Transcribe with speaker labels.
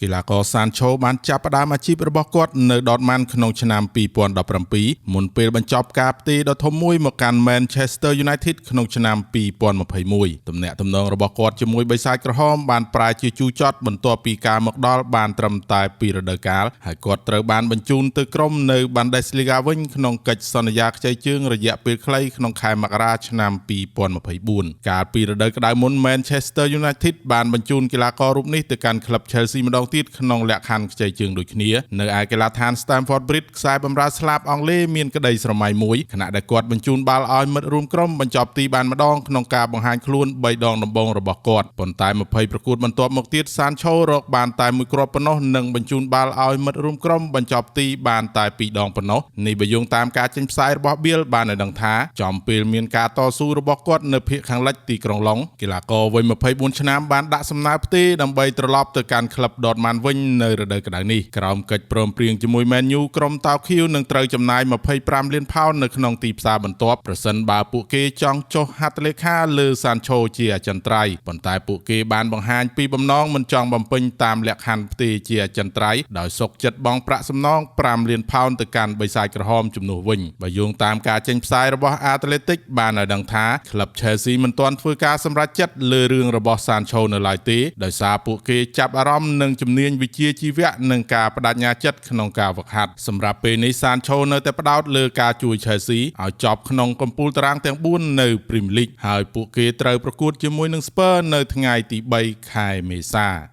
Speaker 1: កីឡាករសានឆូបានចាប់ផ្ដើមអាជីពរបស់គាត់នៅដតម៉ាន់ក្នុងឆ្នាំ2017មុនពេលបញ្ចប់ការផ្ទេរដ៏ធំមួយមកកាន់ Manchester United ក្នុងឆ្នាំ2021ទំនាក់ទំនងរបស់គាត់ជាមួយបិសាចក្រហមបានប្រែជាជូរចត់បន្ទាប់ពីការមកដល់បានត្រឹមតែ2រដូវកាលហើយគាត់ត្រូវបានបញ្ជូនទៅក្រុមនៅ Bundesliga វិញក្នុងកិច្ចសន្យាខ្ចីជើងរយៈពេលខ្លីក្នុងខែមករាឆ្នាំ2024កាលពីរដូវក្តៅមុន Manchester United បានបញ្ជូនកីឡាកររូបនេះទៅកាន់ក្លឹប Chelsea ម្ដងទៀតក្នុងលក្ខខណ្ឌខ្ចីជើងដូចគ្នានៅឯកីឡដ្ឋាន Stamford Bridge ខ្សែបម្រើស្លាបអង់គ្លេសមានក្តីស្រមៃមួយខណៈដែលគាត់បញ្ជូនបាល់ឲ្យមិត្តរួមក្រុមបញ្ចប់ទីបានម្ដងក្នុងការបង្ហាញខ្លួន3ដងដំបូងរបស់គាត់ប៉ុន្តែ20ប្រកួតបន្ទាប់មកទៀត Sancho រកបានតែមួយគ្រាប់ប៉ុណ្ណោះនិងបញ្ជូនបាល់ឲ្យមិត្តរួមក្រុមបញ្ចប់ទីបានតែ2ដងប៉ុណ្ណោះនេះបើយោងតាមការចេញផ្សាយរបស់ Bill បានឲ្យដឹងថាចំពេលមានការតស៊ូរបស់គាត់នៅភាគខាងលិចទីក្រុងឡុងកីឡាករវ័យ24ឆ្នាំបានដាក់សំណើផ្ទេរដើម្បីត្រឡប់ទៅកាន់ក្លឹប Dortmund វិញនៅរដូវក្តៅនេះក្រោមកិច្ចព្រមព្រៀងជាមួយ Man U ក្រុមតោខៀវនឹងត្រូវចំណាយ25លានផោននៅក្នុងទីផ្សារបន្ទាប់ប្រសិនបើពួកគេចង់ចុះហត្ថលេខាលើ Sancho ជាអចិន្ត្រៃយ៍ប៉ុន្តែពួកគេបានបង្ហាញពីបំណងមិនចង់បំពេញតាមលក្ខខណ្ឌផ្ទេរជាអចិន្ត្រៃយ៍ដោយសុខចិត្តបង់ប្រាក់សំណង5លានផោនទៅកាន់បិសាចក្រហមជំនួសវិញបើយោងតាមការចេញផ្សាយរបស់ Athletic បានឲ្យដឹងថាក្លឹប Chelsea មិនទាន់ធ្វើការសម្រេចចិត្តលើរឿងរបស់ Sancho នៅឡើយទេដោយសារពួកគេចាប់អារម្មណ៍នឹងជំនាញវិជ្ជាជីវៈនិងការបដិញ្ញាចិត្តក្នុងការហ្វឹកហាត់សម្រាប់ពេលនេះ Sancho នៅតែផ្ដោតលើការជួយ Chelsea ឲ្យចប់ក្នុងកំពូលតារាងទាំង4នៅ Premier League ហើយពួកគេត្រូវប្រកួតជាមួយនឹង Spurs នៅថ្ងៃទី3 ខែមេសា